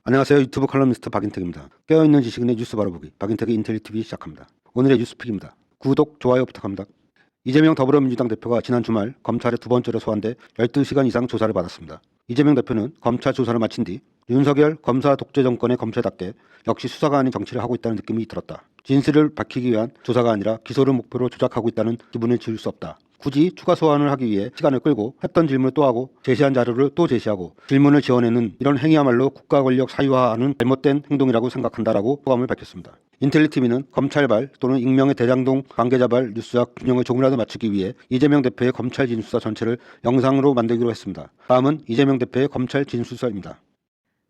안녕하세요. 유튜브 칼럼니스트 박인택입니다. 깨어있는 지식인의 뉴스 바로보기 박인택의 인텔리TV 시작합니다. 오늘의 뉴스픽입니다. 구독, 좋아요 부탁합니다. 이재명 더불어민주당 대표가 지난 주말 검찰에 두 번째로 소환돼 12시간 이상 조사를 받았습니다. 이재명 대표는 검찰 조사를 마친 뒤 윤석열 검사 독재 정권의 검찰답게 역시 수사가 아닌 정치를 하고 있다는 느낌이 들었다. 진실을 밝히기 위한 조사가 아니라 기소를 목표로 조작하고 있다는 기분을 지울 수 없다. 굳이 추가 소환을 하기 위해 시간을 끌고 했던 질문을 또 하고 제시한 자료를 또 제시하고 질문을 지어내는 이런 행위야말로 국가 권력 사유화하는 잘못된 행동이라고 생각한다라고 소감을 밝혔습니다. 인텔리TV는 검찰발 또는 익명의 대장동 관계자발 뉴스와 균형을 조금이라도 맞추기 위해 이재명 대표의 검찰 진술서 전체를 영상으로 만들기로 했습니다. 다음은 이재명 대표의 검찰 진술서입니다.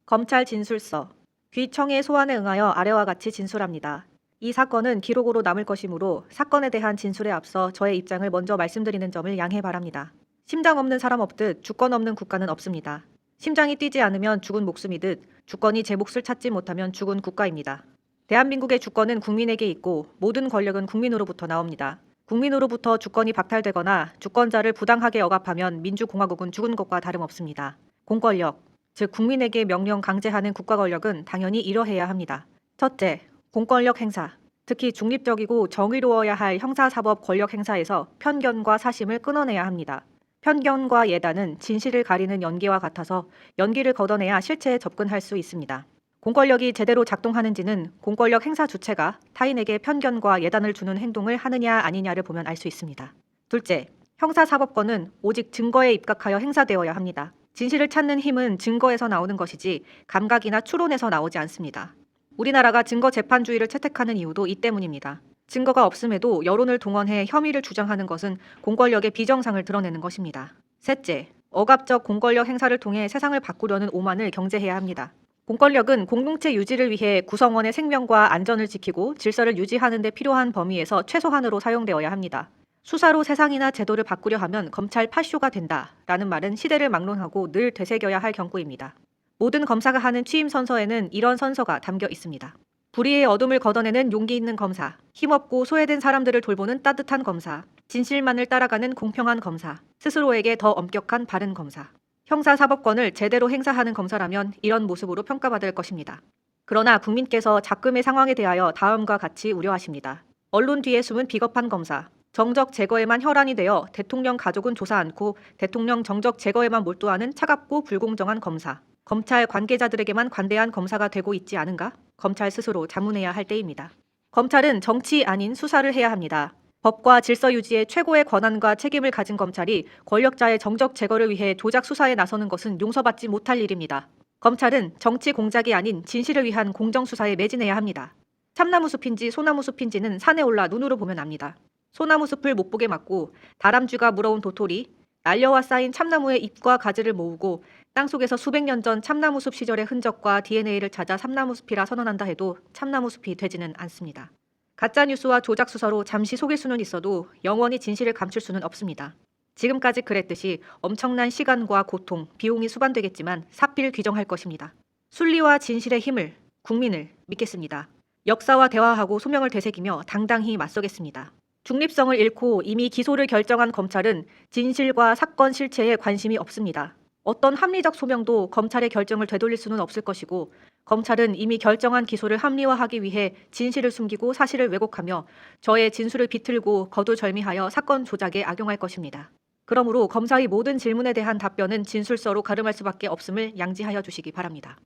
검찰 진술서. 귀청의 소환에 응하여 아래와 같이 진술합니다. 이 사건은 기록으로 남을 것이므로 사건에 대한 진술에 앞서 저의 입장을 먼저 말씀드리는 점을 양해 바랍니다. 심장 없는 사람 없듯 주권 없는 국가는 없습니다. 심장이 뛰지 않으면 죽은 목숨이듯 주권이 제 몫을 찾지 못하면 죽은 국가입니다. 대한민국의 주권은 국민에게 있고 모든 권력은 국민으로부터 나옵니다. 국민으로부터 주권이 박탈되거나 주권자를 부당하게 억압하면 민주공화국은 죽은 것과 다름없습니다. 공권력, 즉 국민에게 명령 강제하는 국가 권력은 당연히 이러해야 합니다. 첫째, 공권력 행사, 특히 중립적이고 정의로워야 할 형사사법 권력 행사에서 편견과 사심을 끊어내야 합니다. 편견과 예단은 진실을 가리는 연기와 같아서 연기를 걷어내야 실체에 접근할 수 있습니다. 공권력이 제대로 작동하는지는 공권력 행사 주체가 타인에게 편견과 예단을 주는 행동을 하느냐 아니냐를 보면 알 수 있습니다. 둘째, 형사사법권은 오직 증거에 입각하여 행사되어야 합니다. 진실을 찾는 힘은 증거에서 나오는 것이지 감각이나 추론에서 나오지 않습니다. 우리나라가 증거 재판주의를 채택하는 이유도 이 때문입니다. 증거가 없음에도 여론을 동원해 혐의를 주장하는 것은 공권력의 비정상을 드러내는 것입니다. 셋째, 억압적 공권력 행사를 통해 세상을 바꾸려는 오만을 경계해야 합니다. 공권력은 공동체 유지를 위해 구성원의 생명과 안전을 지키고 질서를 유지하는 데 필요한 범위에서 최소한으로 사용되어야 합니다. 수사로 세상이나 제도를 바꾸려 하면 검찰 파쇼가 된다라는 말은 시대를 막론하고 늘 되새겨야 할 경고입니다. 모든 검사가 하는 취임 선서에는 이런 선서가 담겨 있습니다. 불의의 어둠을 걷어내는 용기 있는 검사, 힘없고 소외된 사람들을 돌보는 따뜻한 검사, 진실만을 따라가는 공평한 검사, 스스로에게 더 엄격한 바른 검사. 형사사법권을 제대로 행사하는 검사라면 이런 모습으로 평가받을 것입니다. 그러나 국민께서 작금의 상황에 대하여 다음과 같이 우려하십니다. 언론 뒤에 숨은 비겁한 검사, 정적 제거에만 혈안이 되어 대통령 가족은 조사 않고 대통령 정적 제거에만 몰두하는 차갑고 불공정한 검사. 검찰 관계자들에게만 관대한 검사가 되고 있지 않은가? 검찰 스스로 자문해야 할 때입니다. 검찰은 정치 아닌 수사를 해야 합니다. 법과 질서 유지에 최고의 권한과 책임을 가진 검찰이 권력자의 정적 제거를 위해 조작 수사에 나서는 것은 용서받지 못할 일입니다. 검찰은 정치 공작이 아닌 진실을 위한 공정수사에 매진해야 합니다. 참나무 숲인지 소나무 숲인지는 산에 올라 눈으로 보면 압니다. 소나무 숲을 못 보게 막고 다람쥐가 물어온 도토리, 날려와 쌓인 참나무의 잎과 가지를 모으고 땅속에서 수백 년 전 참나무 숲 시절의 흔적과 DNA를 찾아 참나무 숲이라 선언한다 해도 참나무 숲이 되지는 않습니다. 가짜뉴스와 조작 수사로 잠시 속일 수는 있어도 영원히 진실을 감출 수는 없습니다. 지금까지 그랬듯이 엄청난 시간과 고통, 비용이 수반되겠지만 삽필 규정할 것입니다. 순리와 진실의 힘을, 국민을 믿겠습니다. 역사와 대화하고 소명을 되새기며 당당히 맞서겠습니다. 중립성을 잃고 이미 기소를 결정한 검찰은 진실과 사건 실체에 관심이 없습니다. 어떤 합리적 소명도 검찰의 결정을 되돌릴 수는 없을 것이고 검찰은 이미 결정한 기소를 합리화하기 위해 진실을 숨기고 사실을 왜곡하며 저의 진술을 비틀고 거두절미하여 사건 조작에 악용할 것입니다. 그러므로 검사의 모든 질문에 대한 답변은 진술서로 가름할 수밖에 없음을 양지하여 주시기 바랍니다.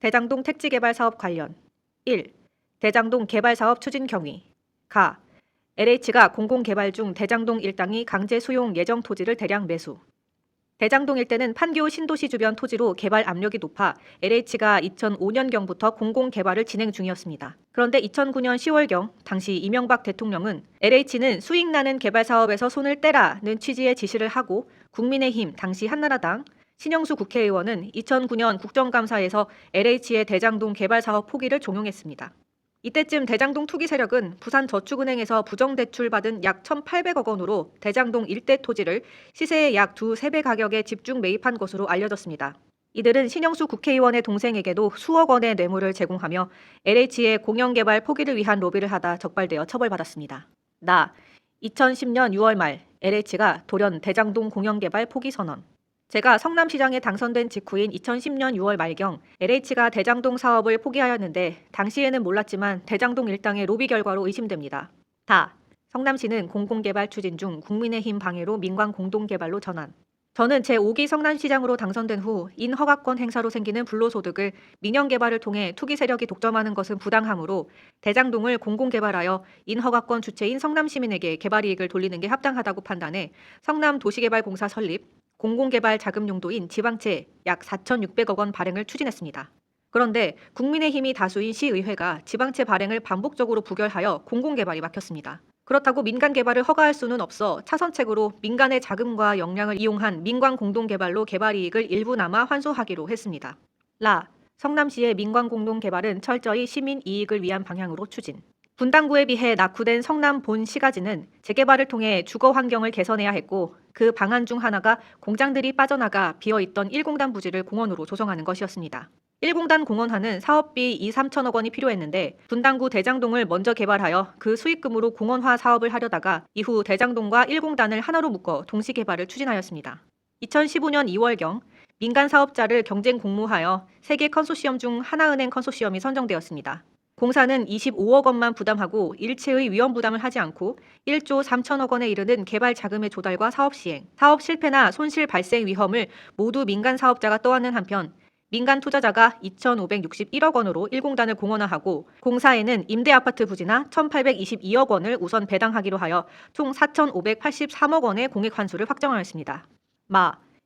대장동 택지개발 사업 관련 1. 대장동 개발사업 추진 경위 가. LH가 공공개발 중 대장동 일당이 강제 수용 예정 토지를 대량 매수. 대장동 일대는 판교 신도시 주변 토지로 개발 압력이 높아 LH가 2005년경부터 공공개발을 진행 중이었습니다. 그런데 2009년 10월경 당시 이명박 대통령은 LH는 수익나는 개발 사업에서 손을 떼라는 취지의 지시를 하고 국민의힘 당시 한나라당 신영수 국회의원은 2009년 국정감사에서 LH의 대장동 개발 사업 포기를 종용했습니다. 이때쯤 대장동 투기 세력은 부산저축은행에서 부정대출 받은 약 1,800억 원으로 대장동 일대 토지를 시세의 약 2~3배 가격에 집중 매입한 것으로 알려졌습니다. 이들은 신영수 국회의원의 동생에게도 수억 원의 뇌물을 제공하며 LH의 공영개발 포기를 위한 로비를 하다 적발되어 처벌받았습니다. 2010년 6월 말 LH가 돌연 대장동 공영개발 포기 선언. 제가 성남시장에 당선된 직후인 2010년 6월 말경 LH가 대장동 사업을 포기하였는데 당시에는 몰랐지만 대장동 일당의 로비 결과로 의심됩니다. 다. 성남시는 공공개발 추진 중 국민의힘 방해로 민관 공동개발로 전환. 저는 제5기 성남시장으로 당선된 후 인허가권 행사로 생기는 불로소득을 민영개발을 통해 투기 세력이 독점하는 것은 부당하므로 대장동을 공공개발하여 인허가권 주체인 성남시민에게 개발이익을 돌리는 게 합당하다고 판단해 성남도시개발공사 설립, 공공개발 자금 용도인 지방채 약 4,600억 원 발행을 추진했습니다. 그런데 국민의힘이 다수인 시의회가 지방채 발행을 반복적으로 부결하여 공공개발이 막혔습니다. 그렇다고 민간 개발을 허가할 수는 없어 차선책으로 민간의 자금과 역량을 이용한 민관 공동개발로 개발이익을 일부나마 환수하기로 했습니다. 성남시의 민관 공동개발은 철저히 시민 이익을 위한 방향으로 추진. 분당구에 비해 낙후된 성남 본 시가지는 재개발을 통해 주거 환경을 개선해야 했고 그 방안 중 하나가 공장들이 빠져나가 비어있던 1공단 부지를 공원으로 조성하는 것이었습니다. 1공단 공원화는 사업비 2~3천억 원이 필요했는데 분당구 대장동을 먼저 개발하여 그 수익금으로 공원화 사업을 하려다가 이후 대장동과 1공단을 하나로 묶어 동시 개발을 추진하였습니다. 2015년 2월경 민간 사업자를 경쟁 공모하여 3개 컨소시엄 중 하나은행 컨소시엄이 선정되었습니다. 공사는 25억 원만 부담하고 일체의 위험 부담을 하지 않고 1조 3천억 원에 이르는 개발 자금의 조달과 사업 시행, 사업 실패나 손실 발생 위험을 모두 민간 사업자가 떠안는 한편 민간 투자자가 2,561억 원으로 1공단을 공원화하고 공사에는 임대아파트 부지나 1,822억 원을 우선 배당하기로 하여 총 4,583억 원의 공익 환수를 확정하였습니다.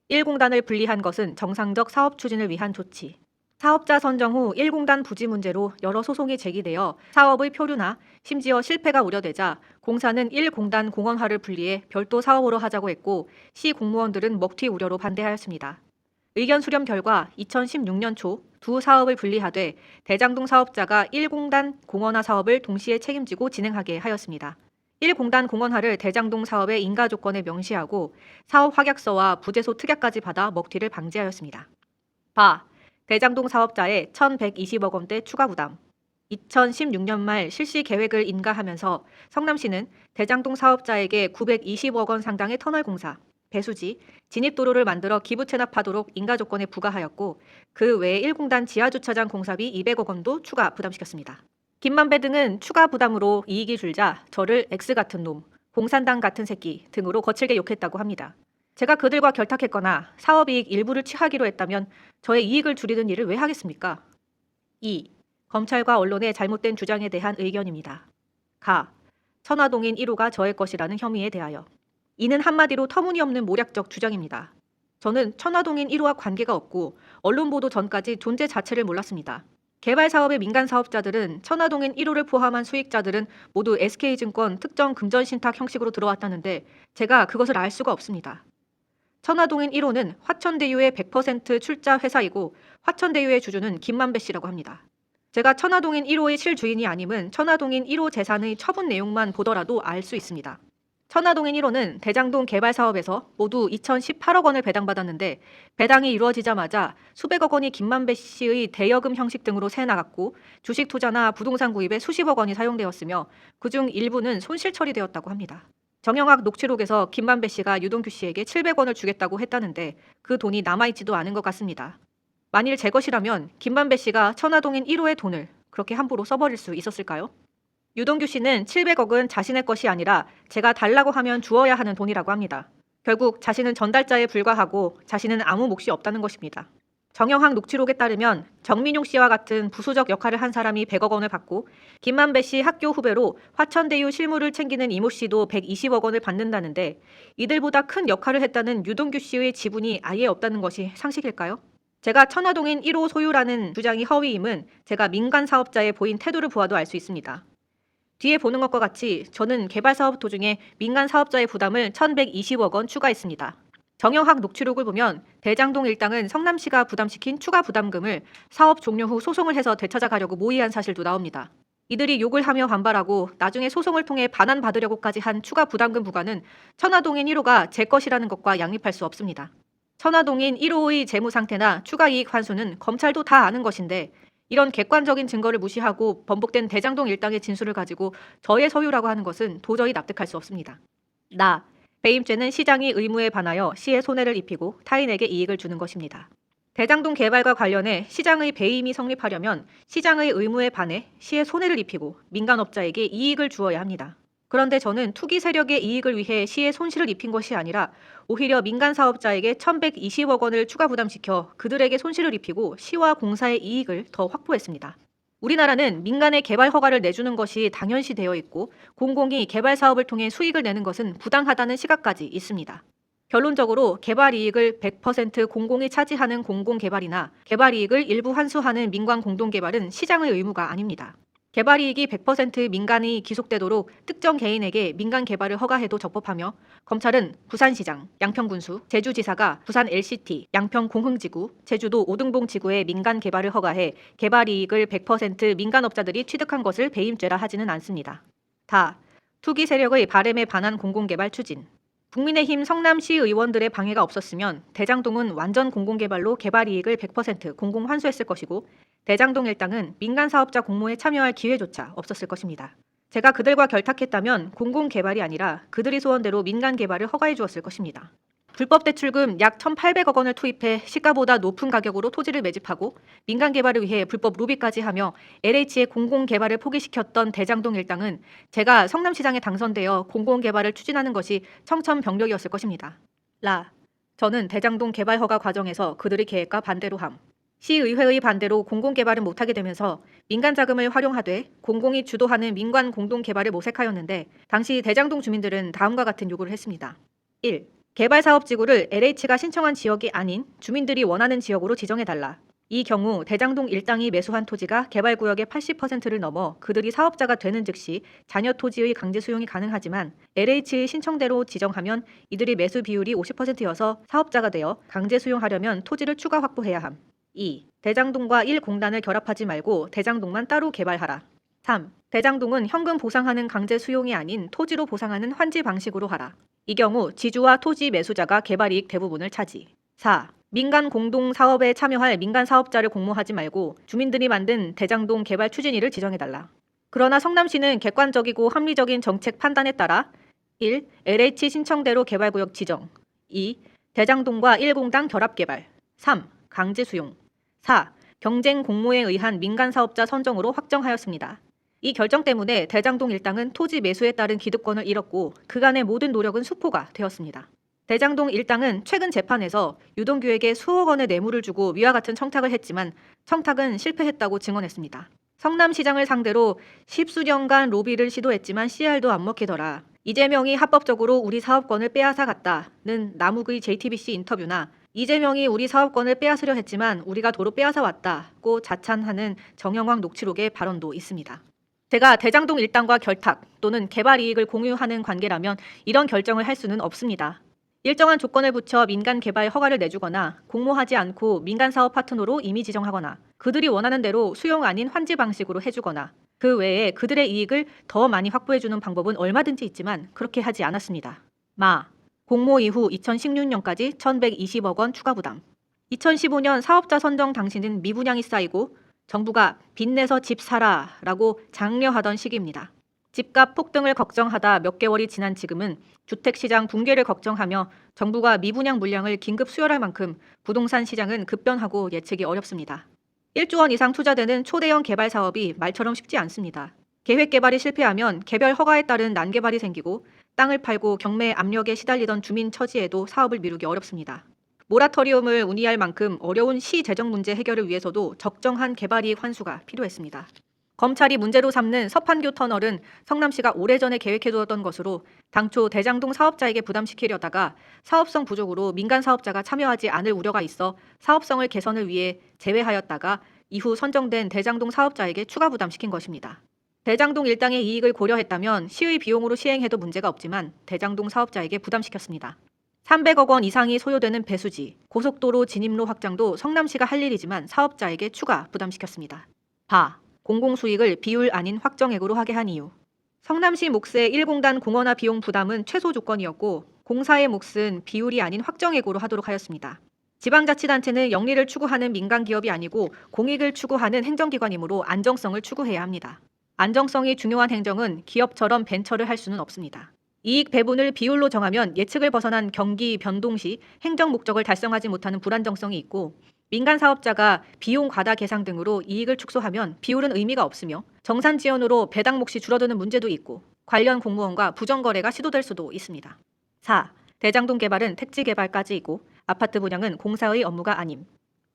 1공단을 분리한 것은 정상적 사업 추진을 위한 조치. 사업자 선정 후 1공단 부지 문제로 여러 소송이 제기되어 사업의 표류나 심지어 실패가 우려되자 공사는 1공단 공원화를 분리해 별도 사업으로 하자고 했고 시 공무원들은 먹튀 우려로 반대하였습니다. 의견 수렴 결과 2016년 초 두 사업을 분리하되 대장동 사업자가 1공단 공원화 사업을 동시에 책임지고 진행하게 하였습니다. 1공단 공원화를 대장동 사업의 인가 조건에 명시하고 사업 확약서와 부재소 특약까지 받아 먹튀를 방지하였습니다. 대장동 사업자의 1,120억 원대 추가 부담. 2016년 말 실시 계획을 인가하면서 성남시는 대장동 사업자에게 920억 원 상당의 터널 공사, 배수지, 진입도로를 만들어 기부 체납하도록 인가 조건에 부과하였고 그 외에 1공단 지하주차장 공사비 200억 원도 추가 부담시켰습니다. 김만배 등은 추가 부담으로 이익이 줄자 저를 X 같은 놈, 공산당 같은 새끼 등으로 거칠게 욕했다고 합니다. 제가 그들과 결탁했거나 사업이익 일부를 취하기로 했다면 저의 이익을 줄이는 일을 왜 하겠습니까? 2. 검찰과 언론의 잘못된 주장에 대한 의견입니다. 천화동인 1호가 저의 것이라는 혐의에 대하여. 이는 한마디로 터무니없는 모략적 주장입니다. 저는 천화동인 1호와 관계가 없고 언론 보도 전까지 존재 자체를 몰랐습니다. 개발 사업의 민간 사업자들은 천화동인 1호를 포함한 수익자들은 모두 SK증권 특정 금전신탁 형식으로 들어왔다는데 제가 그것을 알 수가 없습니다. 천화동인 1호는 화천대유의 100% 출자 회사이고 화천대유의 주주는 김만배 씨라고 합니다. 제가 천화동인 1호의 실주인이 아님은 천화동인 1호 재산의 처분 내용만 보더라도 알 수 있습니다. 천화동인 1호는 대장동 개발 사업에서 모두 2,018억 원을 배당받았는데 배당이 이루어지자마자 수백억 원이 김만배 씨의 대여금 형식 등으로 새나갔고 주식 투자나 부동산 구입에 수십억 원이 사용되었으며 그중 일부는 손실 처리되었다고 합니다. 정영학 녹취록에서 김만배 씨가 유동규 씨에게 700원을 주겠다고 했다는데 그 돈이 남아있지도 않은 것 같습니다. 만일 제 것이라면 김만배 씨가 천화동인 1호의 돈을 그렇게 함부로 써버릴 수 있었을까요? 유동규 씨는 700억은 자신의 것이 아니라 제가 달라고 하면 주어야 하는 돈이라고 합니다. 결국 자신은 전달자에 불과하고 자신은 아무 몫이 없다는 것입니다. 정영학 녹취록에 따르면 정민용 씨와 같은 부수적 역할을 한 사람이 100억 원을 받고 김만배 씨 학교 후배로 화천대유 실무를 챙기는 이모 씨도 120억 원을 받는다는데 이들보다 큰 역할을 했다는 유동규 씨의 지분이 아예 없다는 것이 상식일까요? 제가 천화동인 1호 소유라는 주장이 허위임은 제가 민간 사업자에 보인 태도를 보아도 알 수 있습니다. 뒤에 보는 것과 같이 저는 개발 사업 도중에 민간 사업자의 부담을 1,120억 원 추가했습니다. 정영학 녹취록을 보면 대장동 일당은 성남시가 부담시킨 추가 부담금을 사업 종료 후 소송을 해서 되찾아가려고 모의한 사실도 나옵니다. 이들이 욕을 하며 반발하고 나중에 소송을 통해 반환받으려고까지 한 추가 부담금 부과는 천화동인 1호가 제 것이라는 것과 양립할 수 없습니다. 천화동인 1호의 재무 상태나 추가 이익 환수는 검찰도 다 아는 것인데 이런 객관적인 증거를 무시하고 번복된 대장동 일당의 진술을 가지고 저의 소유라고 하는 것은 도저히 납득할 수 없습니다. 배임죄는 시장이 의무에 반하여 시에 손해를 입히고 타인에게 이익을 주는 것입니다. 대장동 개발과 관련해 시장의 배임이 성립하려면 시장의 의무에 반해 시에 손해를 입히고 민간업자에게 이익을 주어야 합니다. 그런데 저는 투기 세력의 이익을 위해 시에 손실을 입힌 것이 아니라 오히려 민간 사업자에게 1,120억 원을 추가 부담시켜 그들에게 손실을 입히고 시와 공사의 이익을 더 확보했습니다. 우리나라는 민간에 개발 허가를 내주는 것이 당연시 되어 있고 공공이 개발 사업을 통해 수익을 내는 것은 부당하다는 시각까지 있습니다. 결론적으로 개발 이익을 100% 공공이 차지하는 공공개발이나 개발 이익을 일부 환수하는 민관 공동개발은 시장의 의무가 아닙니다. 개발 이익이 100% 민간이 기속되도록 특정 개인에게 민간 개발을 허가해도 적법하며 검찰은 부산시장, 양평군수, 제주지사가 부산 LCT, 양평 공흥지구, 제주도 오등봉지구에 민간 개발을 허가해 개발 이익을 100% 민간업자들이 취득한 것을 배임죄라 하지는 않습니다. 다 투기 세력의 바램에 반한 공공개발 추진. 국민의힘 성남시 의원들의 방해가 없었으면 대장동은 완전 공공개발로 개발 이익을 100% 공공 환수했을 것이고 대장동 일당은 민간 사업자 공모에 참여할 기회조차 없었을 것입니다. 제가 그들과 결탁했다면 공공개발이 아니라 그들이 소원대로 민간 개발을 허가해 주었을 것입니다. 불법 대출금 약 1,800억 원을 투입해 시가보다 높은 가격으로 토지를 매집하고 민간 개발을 위해 불법 로비까지 하며 LH의 공공개발을 포기시켰던 대장동 일당은 제가 성남시장에 당선되어 공공개발을 추진하는 것이 청천벽력이었을 것입니다. 저는 대장동 개발 허가 과정에서 그들의 계획과 반대로 함. 시의회의 반대로 공공개발은 못하게 되면서 민간 자금을 활용하되 공공이 주도하는 민관 공동개발을 모색하였는데 당시 대장동 주민들은 다음과 같은 요구를 했습니다. 1. 개발사업지구를 LH가 신청한 지역이 아닌 주민들이 원하는 지역으로 지정해달라. 이 경우 대장동 일당이 매수한 토지가 개발구역의 80%를 넘어 그들이 사업자가 되는 즉시 잔여 토지의 강제 수용이 가능하지만 LH의 신청대로 지정하면 이들의 매수 비율이 50%여서 사업자가 되어 강제 수용하려면 토지를 추가 확보해야 함. 2. 대장동과 1공단을 결합하지 말고 대장동만 따로 개발하라. 3. 대장동은 현금 보상하는 강제 수용이 아닌 토지로 보상하는 환지 방식으로 하라. 이 경우 지주와 토지 매수자가 개발 이익 대부분을 차지. 4. 민간 공동 사업에 참여할 민간 사업자를 공모하지 말고 주민들이 만든 대장동 개발 추진위를 지정해달라. 그러나 성남시는 객관적이고 합리적인 정책 판단에 따라 1. LH 신청대로 개발구역 지정. 2. 대장동과 1공단 결합개발. 3. 강제 수용. 4. 경쟁 공모에 의한 민간 사업자 선정으로 확정하였습니다. 이 결정 때문에 대장동 일당은 토지 매수에 따른 기득권을 잃었고 그간의 모든 노력은 수포가 되었습니다. 대장동 일당은 최근 재판에서 유동규에게 수억 원의 뇌물을 주고 위와 같은 청탁을 했지만 청탁은 실패했다고 증언했습니다. 성남시장을 상대로 십수년간 로비를 시도했지만 CR도 안 먹히더라. 이재명이 합법적으로 우리 사업권을 빼앗아 갔다는 남욱의 JTBC 인터뷰나 이재명이 우리 사업권을 빼앗으려 했지만 우리가 도로 빼앗아 왔다고 자찬하는 정영학 녹취록의 발언도 있습니다. 제가 대장동 일당과 결탁 또는 개발 이익을 공유하는 관계라면 이런 결정을 할 수는 없습니다. 일정한 조건을 붙여 민간 개발 허가를 내주거나 공모하지 않고 민간 사업 파트너로 임의 지정하거나 그들이 원하는 대로 수용 아닌 환지 방식으로 해주거나 그 외에 그들의 이익을 더 많이 확보해주는 방법은 얼마든지 있지만 그렇게 하지 않았습니다. 공모 이후 2016년까지 1,120억 원 추가 부담. 2015년 사업자 선정 당시는 미분양이 쌓이고 정부가 빚내서 집 사라 라고 장려하던 시기입니다. 집값 폭등을 걱정하다 몇 개월이 지난 지금은 주택시장 붕괴를 걱정하며 정부가 미분양 물량을 긴급 수혈할 만큼 부동산 시장은 급변하고 예측이 어렵습니다. 1조 원 이상 투자되는 초대형 개발 사업이 말처럼 쉽지 않습니다. 계획 개발이 실패하면 개별 허가에 따른 난개발이 생기고 땅을 팔고 경매 압력에 시달리던 주민 처지에도 사업을 미루기 어렵습니다. 모라토리움을 운의할 만큼 어려운 시 재정 문제 해결을 위해서도 적정한 개발이익 환수가 필요했습니다. 검찰이 문제로 삼는 서판교 터널은 성남시가 오래전에 계획해두었던 것으로 당초 대장동 사업자에게 부담시키려다가 사업성 부족으로 민간 사업자가 참여하지 않을 우려가 있어 사업성을 개선을 위해 제외하였다가 이후 선정된 대장동 사업자에게 추가 부담시킨 것입니다. 대장동 일당의 이익을 고려했다면 시의 비용으로 시행해도 문제가 없지만 대장동 사업자에게 부담시켰습니다. 300억 원 이상이 소요되는 배수지, 고속도로 진입로 확장도 성남시가 할 일이지만 사업자에게 추가 부담시켰습니다. 공공수익을 비율 아닌 확정액으로 하게 한 이유. 성남시 몫의 1공단 공원화 비용 부담은 최소 조건이었고 공사의 몫은 비율이 아닌 확정액으로 하도록 하였습니다. 지방자치단체는 영리를 추구하는 민간기업이 아니고 공익을 추구하는 행정기관이므로 안정성을 추구해야 합니다. 안정성이 중요한 행정은 기업처럼 벤처를 할 수는 없습니다. 이익 배분을 비율로 정하면 예측을 벗어난 경기 변동 시 행정 목적을 달성하지 못하는 불안정성이 있고, 민간 사업자가 비용 과다 계상 등으로 이익을 축소하면 비율은 의미가 없으며 정산 지연으로 배당 몫이 줄어드는 문제도 있고 관련 공무원과 부정거래가 시도될 수도 있습니다. 4. 대장동 개발은 택지 개발까지이고 아파트 분양은 공사의 업무가 아님.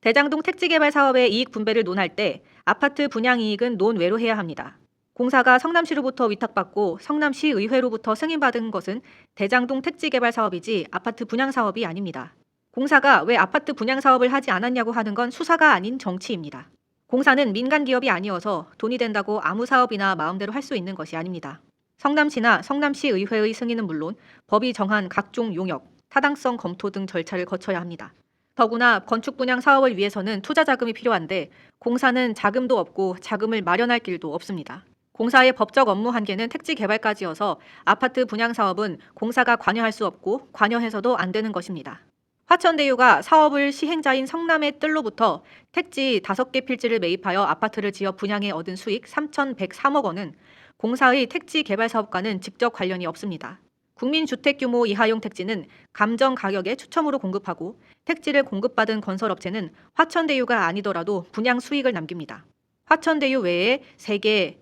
대장동 택지 개발 사업의 이익 분배를 논할 때 아파트 분양 이익은 논외로 해야 합니다. 공사가 성남시로부터 위탁받고 성남시 의회로부터 승인받은 것은 대장동 택지 개발 사업이지 아파트 분양 사업이 아닙니다. 공사가 왜 아파트 분양 사업을 하지 않았냐고 하는 건 수사가 아닌 정치입니다. 공사는 민간 기업이 아니어서 돈이 된다고 아무 사업이나 마음대로 할 수 있는 것이 아닙니다. 성남시나 성남시 의회의 승인은 물론 법이 정한 각종 용역, 타당성 검토 등 절차를 거쳐야 합니다. 더구나 건축 분양 사업을 위해서는 투자 자금이 필요한데 공사는 자금도 없고 자금을 마련할 길도 없습니다. 공사의 법적 업무 한계는 택지 개발까지여서 아파트 분양 사업은 공사가 관여할 수 없고 관여해서도 안 되는 것입니다. 화천대유가 사업을 시행자인 성남의 뜰로부터 택지 5개 필지를 매입하여 아파트를 지어 분양해 얻은 수익 3,103억 원은 공사의 택지 개발 사업과는 직접 관련이 없습니다. 국민주택 규모 이하용 택지는 감정 가격에 추첨으로 공급하고 택지를 공급받은 건설업체는 화천대유가 아니더라도 분양 수익을 남깁니다. 화천대유 외에 3개,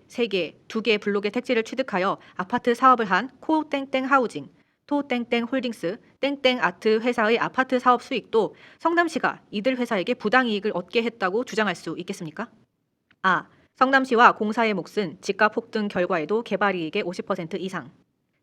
2개 블록의 택지를 취득하여 아파트 사업을 한 코땡땡 하우징, 토땡땡 홀딩스, 땡땡 아트 회사의 아파트 사업 수익도 성남시가 이들 회사에게 부당이익을 얻게 했다고 주장할 수 있겠습니까? 성남시와 공사의 몫은 집값 폭등 결과에도 개발이익의 50% 이상.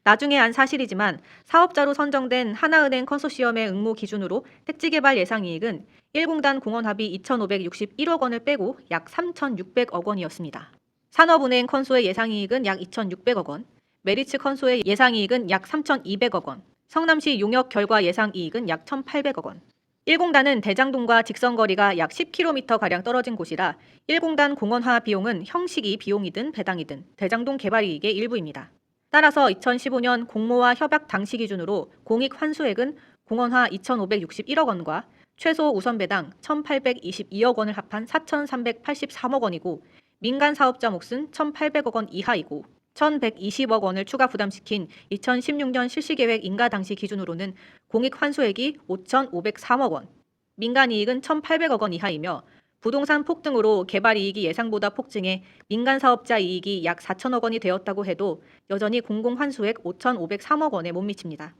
나중에 안 사실이지만 사업자로 선정된 하나은행 컨소시엄의 응모 기준으로 택지개발 예상이익은 1공단 공원합의 2,561억 원을 빼고 약 3,600억 원이었습니다. 산업은행 컨소의 예상이익은 약 2,600억 원, 메리츠 컨소의 예상이익은 약 3,200억 원, 성남시 용역 결과 예상이익은 약 1,800억 원. 1공단은 대장동과 직선거리가 약 10km가량 떨어진 곳이라 1공단 공원화 비용은 형식이 비용이든 배당이든 대장동 개발이익의 일부입니다. 따라서 2015년 공모와 협약 당시 기준으로 공익 환수액은 공원화 2,561억 원과 최소 우선 배당 1,822억 원을 합한 4,383억 원이고 민간 사업자 몫은 1,800억 원 이하이고 1,120억 원을 추가 부담시킨 2016년 실시계획 인가 당시 기준으로는 공익 환수액이 5,503억 원, 민간 이익은 1,800억 원 이하이며 부동산 폭등으로 개발 이익이 예상보다 폭증해 민간 사업자 이익이 약 4천억 원이 되었다고 해도 여전히 공공 환수액 5,503억 원에 못 미칩니다.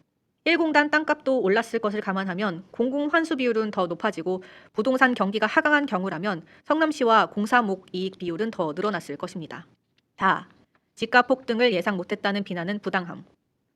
1공단 땅값도 올랐을 것을 감안하면 공공 환수 비율은 더 높아지고 부동산 경기가 하강한 경우라면 성남시와 공사목 이익 비율은 더 늘어났을 것입니다. 4. 집값 폭등을 예상 못했다는 비난은 부당함.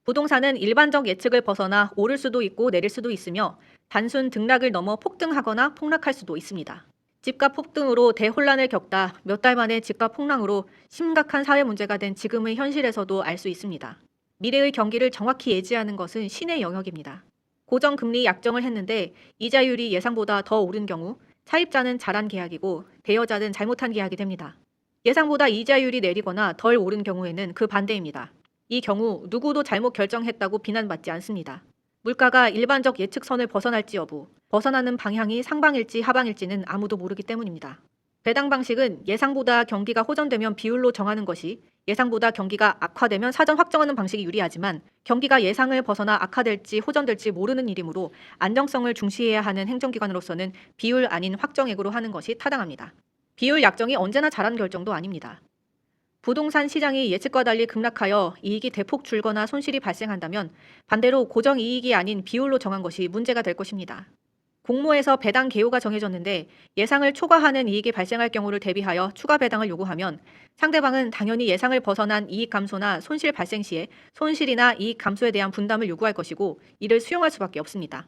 부동산은 일반적 예측을 벗어나 오를 수도 있고 내릴 수도 있으며 단순 등락을 넘어 폭등하거나 폭락할 수도 있습니다. 집값 폭등으로 대혼란을 겪다 몇 달 만에 집값 폭락으로 심각한 사회 문제가 된 지금의 현실에서도 알 수 있습니다. 미래의 경기를 정확히 예지하는 것은 신의 영역입니다. 고정금리 약정을 했는데 이자율이 예상보다 더 오른 경우 차입자는 잘한 계약이고 대여자는 잘못한 계약이 됩니다. 예상보다 이자율이 내리거나 덜 오른 경우에는 그 반대입니다. 이 경우 누구도 잘못 결정했다고 비난받지 않습니다. 물가가 일반적 예측선을 벗어날지 여부, 벗어나는 방향이 상방일지 하방일지는 아무도 모르기 때문입니다. 배당 방식은 예상보다 경기가 호전되면 비율로 정하는 것이 예상보다 경기가 악화되면 사전 확정하는 방식이 유리하지만 경기가 예상을 벗어나 악화될지 호전될지 모르는 일이므로 안정성을 중시해야 하는 행정기관으로서는 비율 아닌 확정액으로 하는 것이 타당합니다. 비율 약정이 언제나 잘한 결정도 아닙니다. 부동산 시장이 예측과 달리 급락하여 이익이 대폭 줄거나 손실이 발생한다면 반대로 고정이익이 아닌 비율로 정한 것이 문제가 될 것입니다. 공모에서 배당 개요가 정해졌는데 예상을 초과하는 이익이 발생할 경우를 대비하여 추가 배당을 요구하면 상대방은 당연히 예상을 벗어난 이익 감소나 손실 발생 시에 손실이나 이익 감소에 대한 분담을 요구할 것이고 이를 수용할 수밖에 없습니다.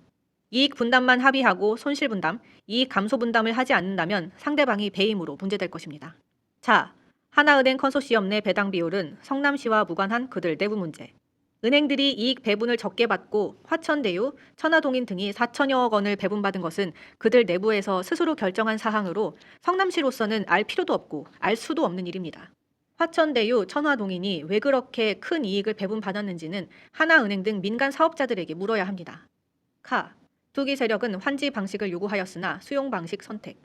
이익 분담만 합의하고 손실 분담, 이익 감소 분담을 하지 않는다면 상대방이 배임으로 문제될 것입니다. 자, 하나은행 컨소시엄 내 배당 비율은 성남시와 무관한 그들 내부 문제. 은행들이 이익 배분을 적게 받고 화천대유, 천화동인 등이 4천여억 원을 배분받은 것은 그들 내부에서 스스로 결정한 사항으로 성남시로서는 알 필요도 없고 알 수도 없는 일입니다. 화천대유, 천화동인이 왜 그렇게 큰 이익을 배분받았는지는 하나은행 등 민간 사업자들에게 물어야 합니다. 투기 세력은 환지 방식을 요구하였으나 수용 방식 선택.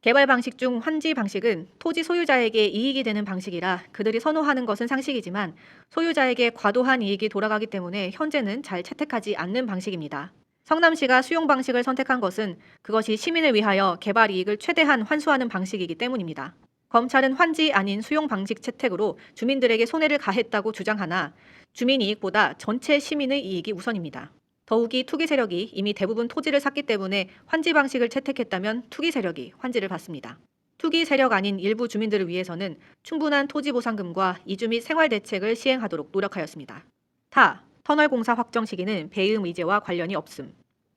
개발 방식 중 환지 방식은 토지 소유자에게 이익이 되는 방식이라 그들이 선호하는 것은 상식이지만 소유자에게 과도한 이익이 돌아가기 때문에 현재는 잘 채택하지 않는 방식입니다. 성남시가 수용 방식을 선택한 것은 그것이 시민을 위하여 개발 이익을 최대한 환수하는 방식이기 때문입니다. 검찰은 환지 아닌 수용 방식 채택으로 주민들에게 손해를 가했다고 주장하나 주민 이익보다 전체 시민의 이익이 우선입니다. 더욱이 투기 세력이 이미 대부분 토지를 샀기 때문에 환지 방식을 채택했다면 투기 세력이 환지를 받습니다. 투기 세력 아닌 일부 주민들을 위해서는 충분한 토지 보상금과 이주 및 생활 대책을 시행하도록 노력하였습니다. 터널 공사 확정 시기는 배임 의제와 관련이 없음.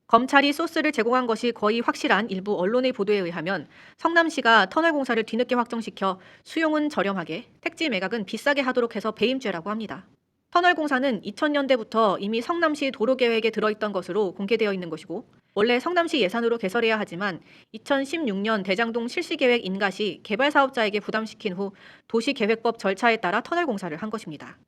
검찰이 소스를 제공한 것이 거의 확실한 일부 언론의 보도에 의하면 성남시가 터널 공사를 뒤늦게 확정시켜 수용은 저렴하게, 택지 매각은 비싸게 하도록 해서 배임죄라고 합니다. 터널 공사는 2000년대부터 이미 성남시 도로계획에 들어있던 것으로 공개되어 있는 것이고 원래 성남시 예산으로 개설해야 하지만 2016년 대장동 실시계획 인가 시 개발사업자에게 부담시킨 후 도시계획법 절차에 따라 터널 공사를 한 것입니다.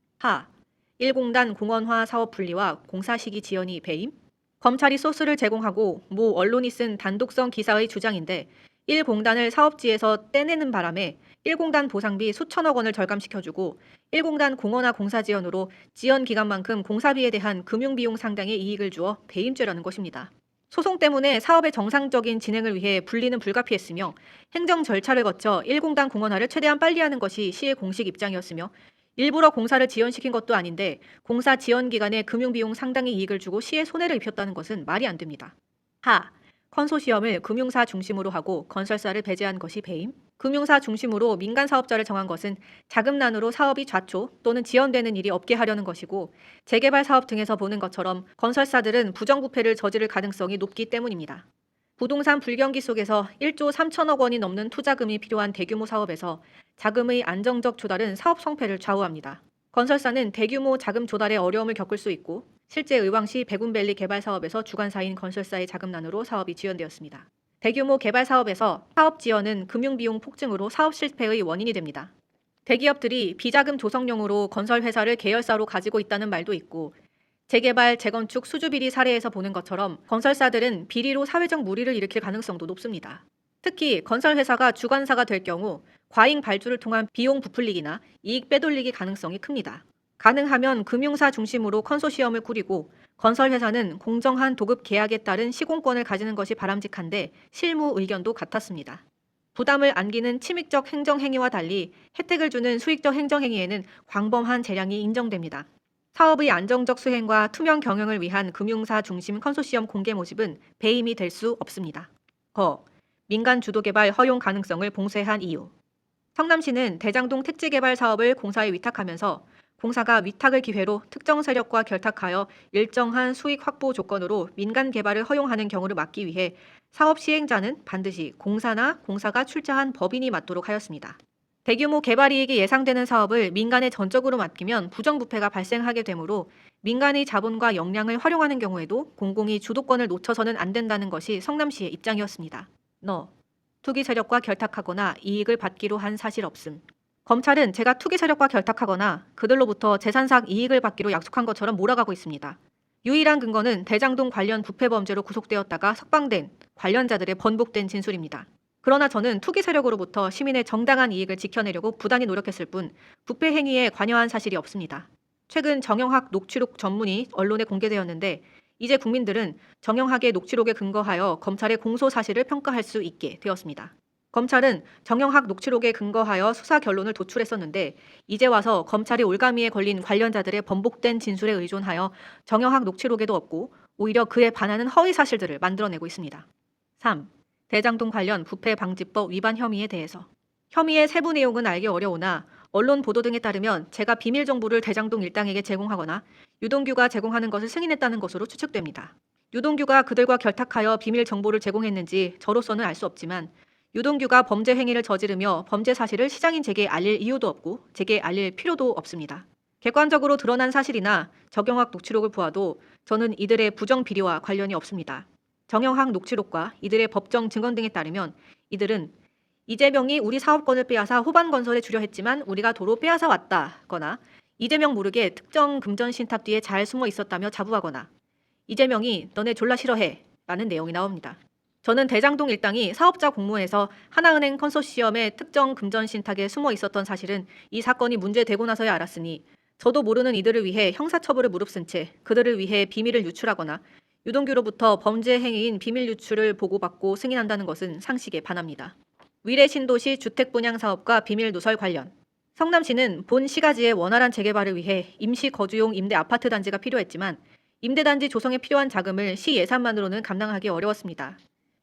1공단 공원화 사업 분리와 공사 시기 지연이 배임? 검찰이 소스를 제공하고 모 언론이 쓴 단독성 기사의 주장인데 1공단을 사업지에서 떼내는 바람에 1공단 보상비 수천억 원을 절감시켜주고 1공단 공원화 공사 지연으로 지연 기간만큼 공사비에 대한 금융비용 상당의 이익을 주어 배임죄라는 것입니다. 소송 때문에 사업의 정상적인 진행을 위해 분리는 불가피했으며 행정 절차를 거쳐 1공단 공원화를 최대한 빨리 하는 것이 시의 공식 입장이었으며 일부러 공사를 지연시킨 것도 아닌데 공사 지연 기간에 금융비용 상당의 이익을 주고 시에 손해를 입혔다는 것은 말이 안 됩니다. 컨소시엄을 금융사 중심으로 하고 건설사를 배제한 것이 배임? 금융사 중심으로 민간 사업자를 정한 것은 자금난으로 사업이 좌초 또는 지연되는 일이 없게 하려는 것이고 재개발 사업 등에서 보는 것처럼 건설사들은 부정부패를 저지를 가능성이 높기 때문입니다. 부동산 불경기 속에서 1조 3천억 원이 넘는 투자금이 필요한 대규모 사업에서 자금의 안정적 조달은 사업 성패를 좌우합니다. 건설사는 대규모 자금 조달에 어려움을 겪을 수 있고 실제 의왕시 백운밸리 개발 사업에서 주관사인 건설사의 자금난으로 사업이 지연되었습니다. 대규모 개발 사업에서 사업 지연은 금융비용 폭증으로 사업 실패의 원인이 됩니다. 대기업들이 비자금 조성용으로 건설회사를 계열사로 가지고 있다는 말도 있고 재개발, 재건축 수주비리 사례에서 보는 것처럼 건설사들은 비리로 사회적 물의를 일으킬 가능성도 높습니다. 특히 건설회사가 주관사가 될 경우 과잉 발주를 통한 비용 부풀리기나 이익 빼돌리기 가능성이 큽니다. 가능하면 금융사 중심으로 컨소시엄을 꾸리고 건설회사는 공정한 도급 계약에 따른 시공권을 가지는 것이 바람직한데 실무 의견도 같았습니다. 부담을 안기는 침익적 행정행위와 달리 혜택을 주는 수익적 행정행위에는 광범한 재량이 인정됩니다. 사업의 안정적 수행과 투명 경영을 위한 금융사 중심 컨소시엄 공개 모집은 배임이 될 수 없습니다. 민간 주도 개발 허용 가능성을 봉쇄한 이유. 성남시는 대장동 택지 개발 사업을 공사에 위탁하면서 공사가 위탁을 기회로 특정 세력과 결탁하여 일정한 수익 확보 조건으로 민간 개발을 허용하는 경우를 막기 위해 사업 시행자는 반드시 공사나 공사가 출자한 법인이 맡도록 하였습니다. 대규모 개발 이익이 예상되는 사업을 민간에 전적으로 맡기면 부정부패가 발생하게 되므로 민간의 자본과 역량을 활용하는 경우에도 공공이 주도권을 놓쳐서는 안 된다는 것이 성남시의 입장이었습니다. 투기 세력과 결탁하거나 이익을 받기로 한 사실 없음. 검찰은 제가 투기 세력과 결탁하거나 그들로부터 재산상 이익을 받기로 약속한 것처럼 몰아가고 있습니다. 유일한 근거는 대장동 관련 부패 범죄로 구속되었다가 석방된 관련자들의 번복된 진술입니다. 그러나 저는 투기 세력으로부터 시민의 정당한 이익을 지켜내려고 부단히 노력했을 뿐 부패 행위에 관여한 사실이 없습니다. 최근 정영학 녹취록 전문이 언론에 공개되었는데 이제 국민들은 정영학의 녹취록에 근거하여 검찰의 공소 사실을 평가할 수 있게 되었습니다. 검찰은 정영학 녹취록에 근거하여 수사 결론을 도출했었는데 이제 와서 검찰이 올가미에 걸린 관련자들의 번복된 진술에 의존하여 정영학 녹취록에도 없고 오히려 그에 반하는 허위 사실들을 만들어내고 있습니다. 3. 대장동 관련 부패방지법 위반 혐의에 대해서. 혐의의 세부 내용은 알기 어려우나 언론 보도 등에 따르면 제가 비밀 정보를 대장동 일당에게 제공하거나 유동규가 제공하는 것을 승인했다는 것으로 추측됩니다. 유동규가 그들과 결탁하여 비밀 정보를 제공했는지 저로서는 알 수 없지만 유동규가 범죄 행위를 저지르며 범죄 사실을 시장인 제게 알릴 이유도 없고 제게 알릴 필요도 없습니다. 객관적으로 드러난 사실이나 정영학 녹취록을 보아도 저는 이들의 부정 비리와 관련이 없습니다. 정영학 녹취록과 이들의 법정 증언 등에 따르면 이들은 이재명이 우리 사업권을 빼앗아 호반건설에 주려 했지만 우리가 도로 빼앗아 왔다거나 이재명 모르게 특정 금전신탁 뒤에 잘 숨어 있었다며 자부하거나 이재명이 너네 졸라 싫어해 라는 내용이 나옵니다. 저는 대장동 일당이 사업자 공모에서 하나은행 컨소시엄의 특정 금전 신탁에 숨어 있었던 사실은 이 사건이 문제되고 나서야 알았으니 저도 모르는 이들을 위해 형사처벌을 무릅쓴 채 그들을 위해 비밀을 유출하거나 유동규로부터 범죄 행위인 비밀 유출을 보고받고 승인한다는 것은 상식에 반합니다. 위례 신도시 주택 분양 사업과 비밀 누설 관련. 성남시는 본 시가지의 원활한 재개발을 위해 임시 거주용 임대 아파트 단지가 필요했지만 임대단지 조성에 필요한 자금을 시 예산만으로는 감당하기 어려웠습니다.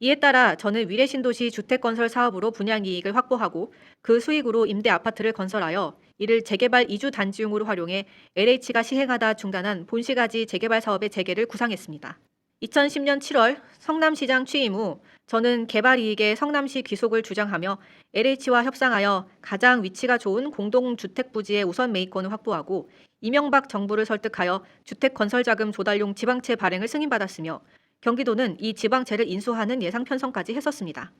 이에 따라 저는 위례 신도시 주택건설 사업으로 분양 이익을 확보하고 그 수익으로 임대 아파트를 건설하여 이를 재개발 이주 단지용으로 활용해 LH가 시행하다 중단한 본시가지 재개발 사업의 재개를 구상했습니다. 2010년 7월 성남시장 취임 후 저는 개발 이익의 성남시 귀속을 주장하며 LH와 협상하여 가장 위치가 좋은 공동주택 부지의 우선 매입권을 확보하고 이명박 정부를 설득하여 주택건설자금 조달용 지방채 발행을 승인받았으며 경기도는 이 지방채를 인수하는 예상 편성까지 했었습니다.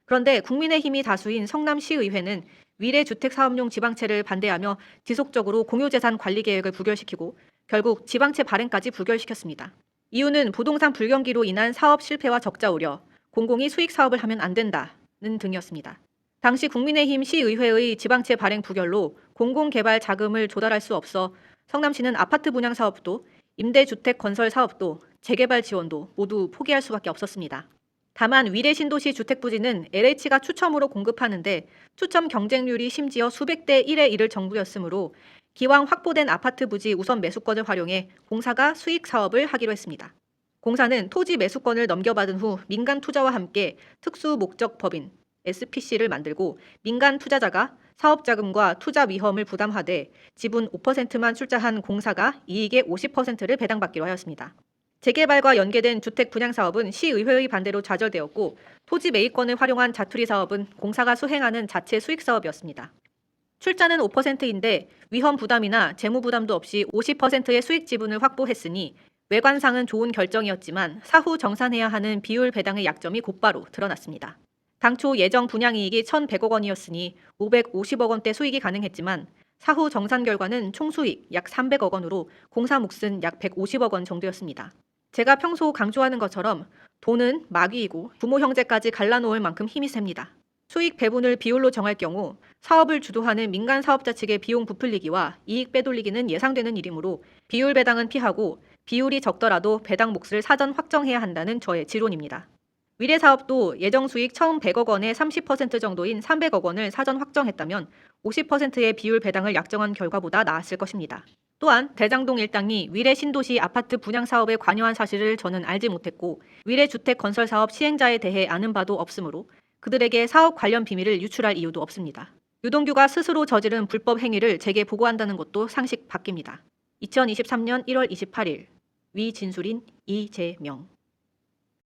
그런데 국민의힘이 다수인 성남시의회는 위례 주택사업용 지방채를 반대하며 지속적으로 공유재산 관리 계획을 부결시키고 결국 지방채 발행까지 부결시켰습니다. 이유는 부동산 불경기로 인한 사업 실패와 적자 우려, 공공이 수익 사업을 하면 안 된다는 등이었습니다. 당시 국민의힘 시의회의 지방채 발행 부결로 공공개발 자금을 조달할 수 없어 성남시는 아파트 분양 사업도 임대주택 건설 사업도 재개발 지원도 모두 포기할 수밖에 없었습니다. 다만 위례 신도시 주택부지는 LH가 추첨으로 공급하는데 추첨 경쟁률이 심지어 수백 대 1의 1을 정부였으므로 기왕 확보된 아파트 부지 우선 매수권을 활용해 공사가 수익 사업을 하기로 했습니다. 공사는 토지 매수권을 넘겨받은 후 민간 투자와 함께 특수 목적 법인 SPC를 만들고 민간 투자자가 사업 자금과 투자 위험을 부담하되 지분 5%만 출자한 공사가 이익의 50%를 배당받기로 하였습니다. 재개발과 연계된 주택 분양 사업은 시의회의 반대로 좌절되었고 토지 매입권을 활용한 자투리 사업은 공사가 수행하는 자체 수익 사업이었습니다. 출자는 5%인데 위험 부담이나 재무 부담도 없이 50%의 수익 지분을 확보했으니 외관상은 좋은 결정이었지만 사후 정산해야 하는 비율 배당의 약점이 곧바로 드러났습니다. 당초 예정 분양이익이 1,100억 원이었으니 550억 원대 수익이 가능했지만 사후 정산 결과는 총수익 약 300억 원으로 공사 몫은 약 150억 원 정도였습니다. 제가 평소 강조하는 것처럼 돈은 마귀이고 부모 형제까지 갈라놓을 만큼 힘이 셉니다. 수익 배분을 비율로 정할 경우 사업을 주도하는 민간 사업자 측의 비용 부풀리기와 이익 빼돌리기는 예상되는 일이므로 비율 배당은 피하고 비율이 적더라도 배당 몫을 사전 확정해야 한다는 저의 지론입니다. 위례 사업도 예정 수익 처음 100억 원의 30% 정도인 300억 원을 사전 확정했다면 50%의 비율 배당을 약정한 결과보다 나았을 것입니다. 또한 대장동 일당이 위례 신도시 아파트 분양 사업에 관여한 사실을 저는 알지 못했고 위례 주택 건설 사업 시행자에 대해 아는 바도 없으므로 그들에게 사업 관련 비밀을 유출할 이유도 없습니다. 유동규가 스스로 저지른 불법 행위를 제게 보고한다는 것도 상식 밖입니다. 2023년 1월 28일 위진술인 이재명